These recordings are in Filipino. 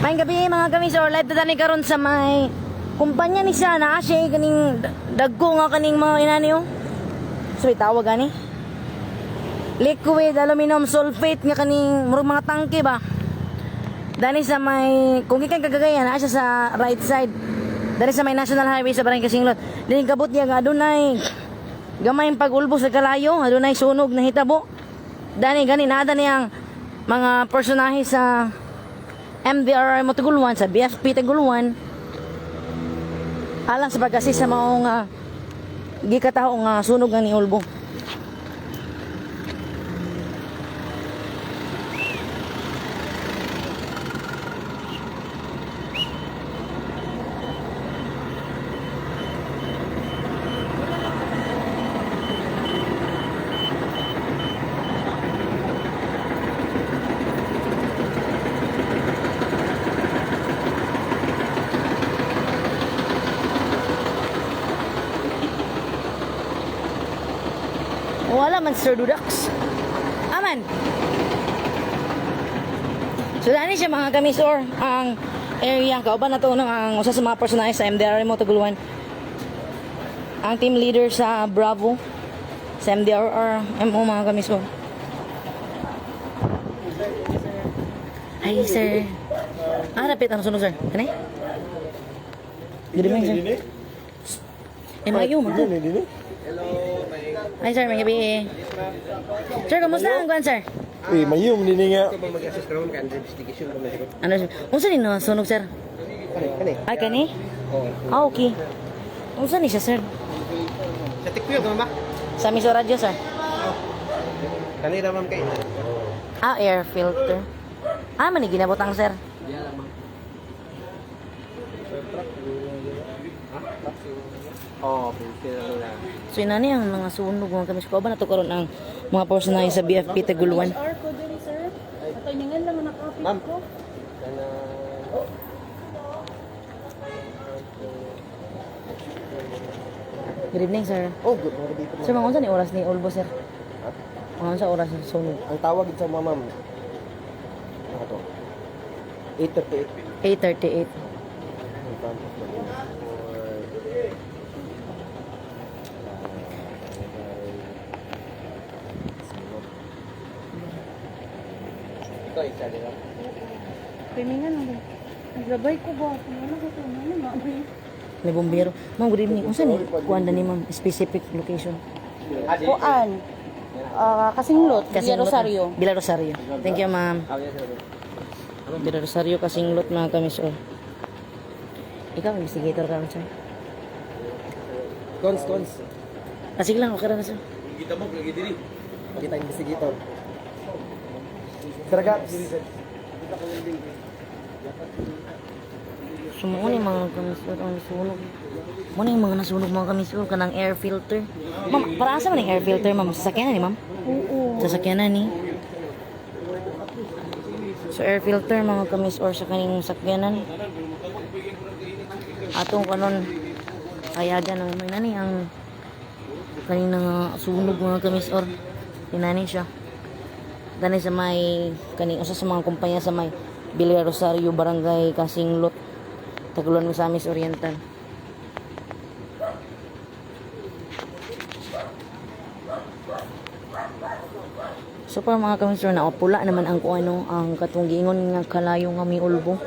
May gabi mga kamisor, live na tani karon sa may kumpanya ni siya na siya kaning dagko nga kaning mga inani oh. So tawag gani. Liquid aluminum sulfate nga kaning murag mga tangke ba. Dani sa may kung gikan kagagayan na siya sa right side. Dani sa may National Highway sa Barangay Kasinglot. Dili kabot niya nga adunay gamay pag-ulbo sa kalayo, adunay sunog na hitabo. Dani gani nada niyang mga personahe sa MDRR mo Taguluan, sa BFP Taguluan alang sa pag-assist sa maong gikataho nga sunog nga ni Ulbo. Wala man Sir Dudax. Aman. So dani siya mga kamisor ang area kauban na to ang usa sa mga personahe sa MDRR mo Taguluan. Ang team leader sa Bravo sa MDRR MO mga kamisor. Hi sir. Rapit ang sunog sir. Kani? Good evening sir. Mayo mo. Hi sir, may gabi. Sir, kamusta ang kuan sir? Mayum din nga. Mag-assess karon ka investigation mo na. Ano sir? Unsa ni sunog sir? Kani. Ay kani? Oh. Okay. Unsa ni siya sir? Sa tikpil ba? Sa Miso Radio sir. Kani ra ma'am kay. Air filter. Man ni ginabutang sir. Diya lang ma'am. Oh, filter lang. So inani ang mga sunog mga kami sa na to karon ang mga personahe sa BFP Taguluan. HR ko din sir. At ningan lang nakapit Ma'am. ko. Kana Good evening sir. Oh, good morning dito. Sir, mga unsa ni oras ni Ulbo sir? Mga unsa oras sa sunog? Ang tawag sa mga ma'am. Ano to? 8:38. 8:38. Ito isa din. Piningan lang din. Naglabay ko ba? Ano ko ito? Ano na? May bombero. Ma'am, good evening. Unsa ni kuan ni ma'am specific location? Kuan. Kasinglot. Villa Rosario. Villa Rosario. Thank you ma'am. Villa Rosario Kasinglot mga kami sir. Ikaw investigator ka sir. Cons. Sige lang, okay na sir. Kita mo lagi diri. Kita investigator. Seragaps. Sumuo ni mga kamisur ang sunog. Mo ni mga nasunog mga kamisur kanang air filter. Ma'am, para asa man ang air filter ma'am? Sasakyanan ni ma'am? Oo. Sasakyanan ni. So air filter mga kamisur sa kaning sakyanan. Atong kanon kayagan ng may nani ang kanina sunog mga kamisur. Inani siya. Dani sa may kaning usa sa mga kumpanya sa may Villa Rosario Barangay Kasinglot Taguluan Misamis Oriental. So para mga kamisor na pula naman ang kuano ang katong giingon nga kalayo nga mi Ulbo.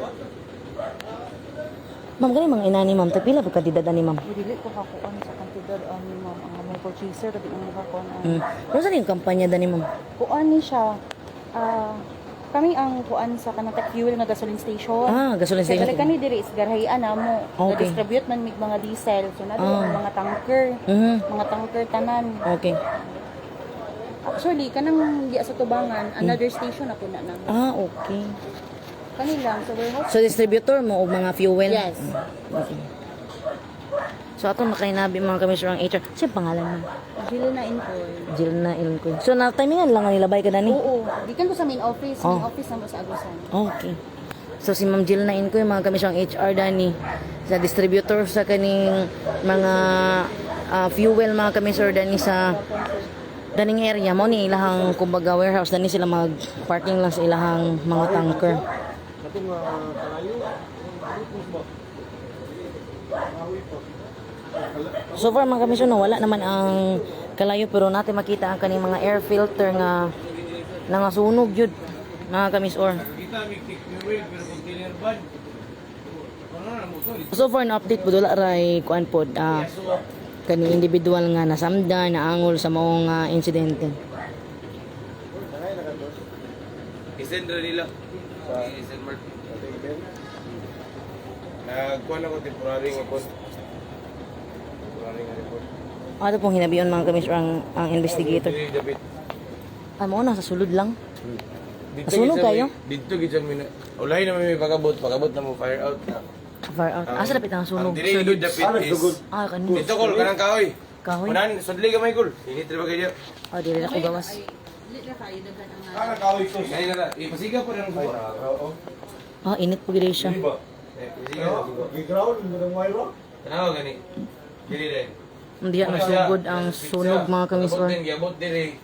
Ma'am gani mga inani ma'am tapila pa kandidad ani ma'am. Dili ko kakuan sa kantidad ani ma'am ang mga purchaser tapi ang kakuan. Ano sa yung kampanya dani ma'am? Kuan ni siya. Kami ang kuan sa kanang fuel nga gasoline station. Gasoline station. Kaya kami diri is garhayan namo. Okay. Na-distribute man mig mga diesel. So na mga tanker. Mga tanker tanan. Okay. Actually kanang di sa tubangan another station na puna namo. Okay. Kanilang sa warehouse. So distributor mo og mga fuel? Yes. Okay. So ato makainabi mga kamisor ang HR. Siya pangalan mo? Jilna Incoy. Jilna Iluncoy. So na timingan lang ang nilabay ka dani? Oo. Gikan ko sa main office. Oh. Main office namo sa Agusan. Okay. So si Ma'am Jilna Incoy mga kamisor ang HR dani sa distributor sa kaning mga fuel mga kamisor dani sa daning area mo ni ilahang kumbaga warehouse dani sila mag parking lang sa ilahang mga tanker. itong kalayo. So far mga kamisyon, no, wala naman ang kalayo pero natin makita ang kaning mga air filter nga nangasunog yun mga kamisor. So far na update po wala ray kuan pod kani individual nga nasamda naangol sa maong insidente. Isend ra nila. Isend mark. Nagkuhan ako temporary nga post. Temporary nga report. Ano pong hinabiyon mga kamisor ang investigator? Dili dapit. Ay mo na sa sulod lang. Dito Nasunog gid sa kayo? Dito gid sa mina. Ulay na may pagabot na mo fire out na. Far out. Asa dapat ang sunog? Ang dili gid dapit is. Kanina. Dito kol kanang kahoy. Kahoy? Unan sudli ka may kol. Init ra ba kayo? Dili na ko gawas. Kanang kahoy to. Kaya na ipasigaw pa nang buwa. Oo. Init po gid siya. Ba? Pasigaw. Ground mo ng wire. Tanaw gani. Dili rin. Hindi na sugod ang sunog mga kamisor. Gabot dili.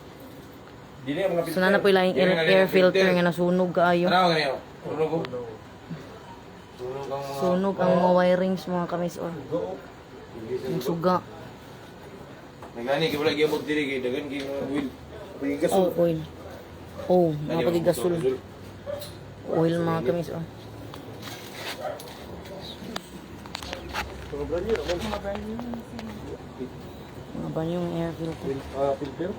Dili ang mga So na po ilang air filter nga nasunog kaayo. Tanaw gani. Sunog ko. Sunog ang mga Sunog ang mga wirings mga kamisor. Ang suga. Nagani kay wala gabot dili kay dagan kay mga wheel. Oil. Mga pagigasol. Oil mga kamisor. Mga banyong air filter. Filter.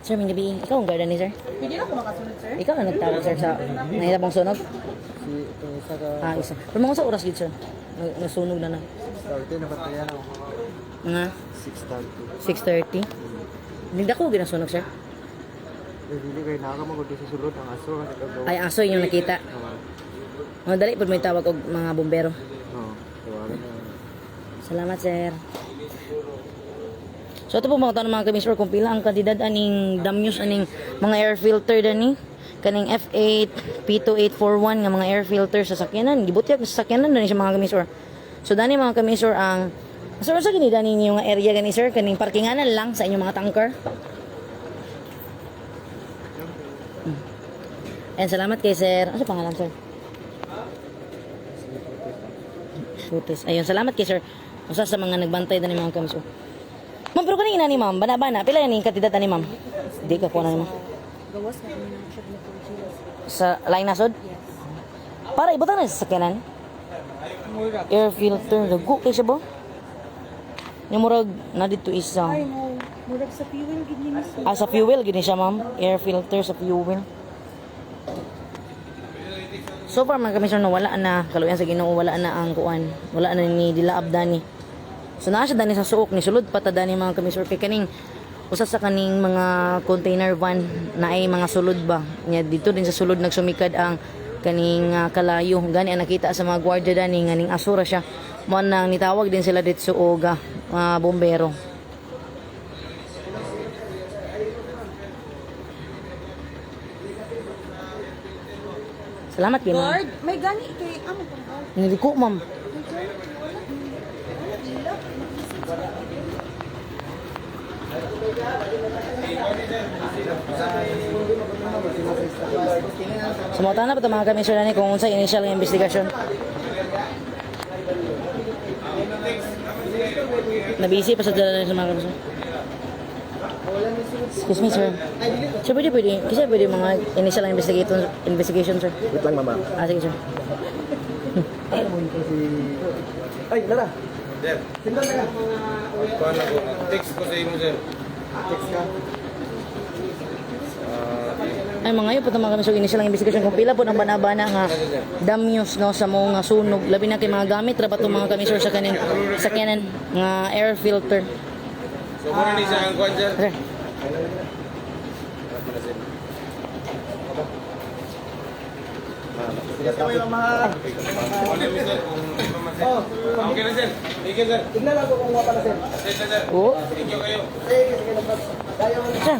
Sir, may gabi. Ikaw ang garden ni sir? Hindi na ako makasunod, sir. Ikaw ang nagtawag sir sa nahitabang sunog? Si itong isa ka Isa. Pero mga sa oras gid sir? Nasunog na na. start na patayan ako. Nga? 6:30. 6:30? Hindi ako gid ang sunog sir? Dili kay nakamagod sa sulod ang aso nga nagagawa. Ay, aso yung nakita. Dali po may tawag og mga bombero. Tawagan na. Salamat sir. So ito po mga tanong mga kamisor kung pila ang kantidad aning damyos aning mga air filter dani kaning F8 P2841 nga mga air filter sa sakyanan gibutyag sa sakyanan dani sa mga kamisor. So dani mga kamisor ang sir sa gini dani yung area gani sir kaning parkinganan lang sa inyong mga tanker. And salamat kay sir. Ano sa pangalan sir? Putis. Ayun, salamat kay sir. Usa sa mga nagbantay dani mga kamisor. Ma'am, pero kanina ni ma'am, bana-bana, pila yan yung kantidad ni ma'am? Di ka kuha na ni ma'am. Gawas na kami ng shop na Portuguese. Sa line nasod? Para ibutan na sa sakyanan? Air filter, lagu kay siya ba? Yung murag na dito isa. Ay, no. Murag sa fuel, gid ni Miss. Sa fuel, gini siya ma'am. Air filter sa fuel. So far mga kamisyon na wala na, kaluyan sa Ginoo wala na ang kuan. Wala na ni dilaab dani. So naa siya dani sa suok ni sulod pa ta dani mga kamisor kay kaning usa sa kaning mga container van na ay mga sulod ba. Nya dito din sa sulod nagsumikad ang kaning kalayo gani ang nakita sa mga gwardiya dani nga ning asura siya. Mo nang nitawag din sila dito og bombero. Salamat kay ma'am. Lord, may gani kay amo pang Niliko ma'am. Sumata na pa ito mga kamisyon na ni kung unsa initial ng investigation. Nabisi pa sa dala sa mga kamisyon. Excuse me sir. Sir, pwede. Kasi pwede mga initial ng investigation sir. Wait lang mama. Sige sir. Ay, lala. Sir. Tingnan ka. Kuan ako. Text ko sa imo sir. Text ka. Ay mga yun po ito mga kamisyon initial ng investigation kung pila po ng bana-bana nga damyos no sa mga sunog labi na kay mga gamit ra pa itong mga kamisyon sa kanin sakyanan nga air filter. So muna ni sa ang kuan sir. Sir. Kami mamahal. Ano mo sir? Okay na sir. Thank you sir. Tingnan lang ko kung wala na sir. Sir. Oh. Thank you kayo. Sige lang. Tayo mo. Sir.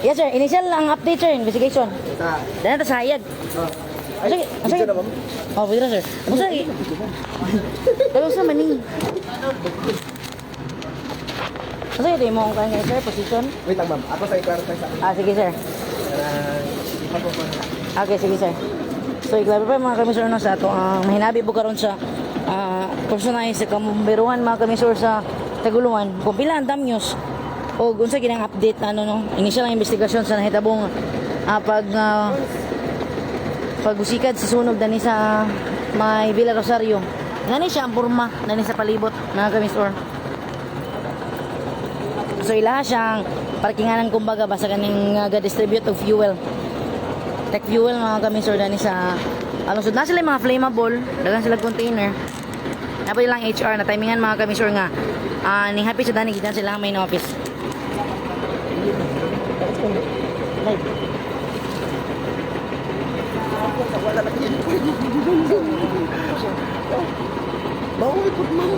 Yes sir, initial ang update sir, investigation. Dahil na sa hayag. Sige, sige. Oh, pwede na sir. Basta Pero sa mani. Kasi ito mo kung kaya sir, position. Wait lang ma'am. Ako sa i-clarify sa akin. Sige sir. Ipa po po na. Okay, sige sir. So i-clarify mga kamisor no sa ato ang mahinabi po karon sa personahe sa kamumberuhan mga kamisor sa Taguluan kung pila ang damyos o unsa ginang update ano no initial ang investigasyon sa nahitabong pagbusikad sa sunog dani sa may Villa Rosario. Ngani siya ang porma dani sa palibot mga kamisor. So ilaha siyang parkinganan kumbaga basta kaning ga-distribute of fuel. Tech fuel mga kamisor dani sa alusod na sila yung mga flammable, dagan sila container. Dapat lang HR na timingan mga kamisor nga ning happy sa dani gitan sila ang main office. Bawal po man.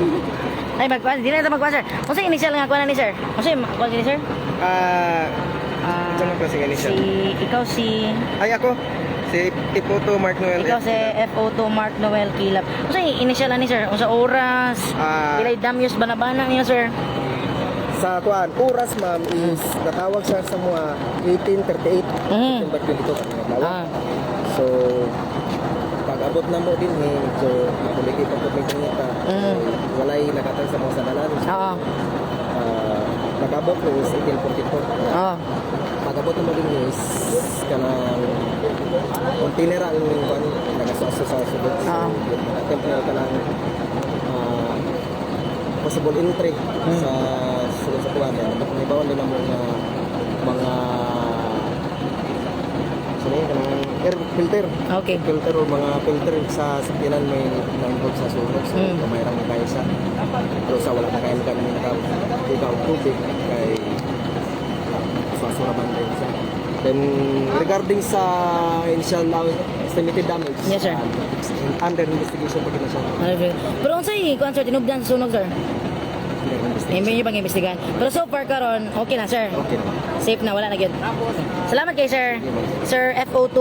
Ay magkuan, di na ito magkuan sir. Unsa initial nga kuan ni sir? Unsa magkuan ni sir? Saan ko sige Si ikaw si Ay ako. Si Ipoto Mark Noel. ikaw si FO2 Mark Noel Kilap. Unsa initial ni sir? Unsa oras? Pilay damyos banabana niya sir? Sa kuan, oras ma'am is natawag siya sa mga 1838 September 22 Ah. So pag-abot na mo din so nakuliki pa po may kanita. Walay nakatay sa mga sandalan. Oo. Nag-abot ko is 1844. Oo. Pag-abot mo din is kanang container ang kuan nagasuaso sa sulod. Attempt na kanang possible entry sa sulod sa kuan. May bawal nila mga kanang air filter. Okay. Filter o mga filter sa sakyanan may nangbog sa sulod. So may rang kaya sa pero sa wala na kayo kami nakabugaw tubig kay sasuraban din siya. Then regarding sa initial estimated damage, Yes, sir. Under investigation pa siya. Okay. Pero unsay kuan sir tinubdan sa sunog sir? Under investigation. Hindi pang imbestigahan. Pero so far karon okay na sir. Okay naman. Safe na wala na gyud. Salamat kay sir. Sir FO2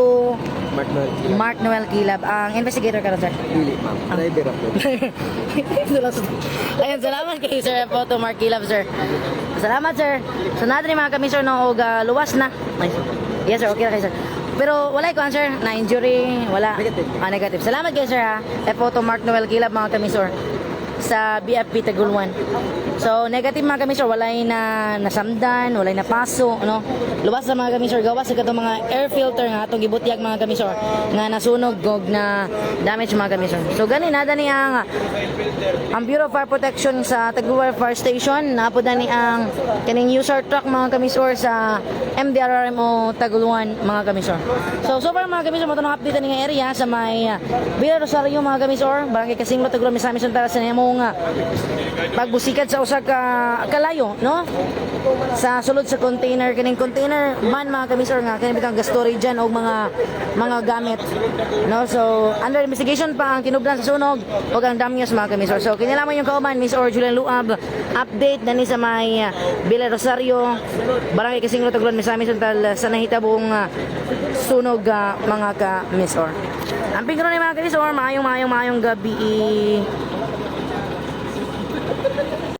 Mark Noel. Mark Noel Kilab ang investigator karon sir. Dili, ma'am. Driver ako. Ayun, salamat kay Sir FO2 Mark Kilab sir. Salamat sir. So natin ni mga kamisor no og luwas na. Ay, yes sir, okay na kay sir. Pero wala ko sir, na injury, wala. Negative. Negative. Salamat kay sir ha. FO2 Mark Noel Kilab mga kamisor sa BFP Taguluan. So negative mga kamisor, walay na nasamdan, walay na paso, no. Luwas sa mga kamisor, gawas sa katong mga air filter nga atong gibutyag mga kamisor nga nasunog og na damage mga kamisor. So gani nada ni ang Bureau of Fire Protection sa Taguluan Fire Station, napod na ni ang kaning user truck mga kamisor sa MDRRMO Taguluan mga kamisor. So far mga kamisor, mo update ni nga area sa may Villa Rosario mga kamisor, barangay Kasinglot Taguluan Misamis Santa sa nimo nga pagbusikad sa usa ka kalayo no sa sulod sa container kaning container man mga kamisor nga kani bitang storage dyan og mga gamit no. So under investigation pa ang tinubdan sa sunog ug ang damyos mga kamisor. So kinilamon yung kauban Miss or Julian Luab update dani sa may Villa Rosario barangay Kasinglot Taguluan Misamis Santa sa nahitabong sunog mga kamisor. Ang pingro ni mga kamisor, maayong gabi.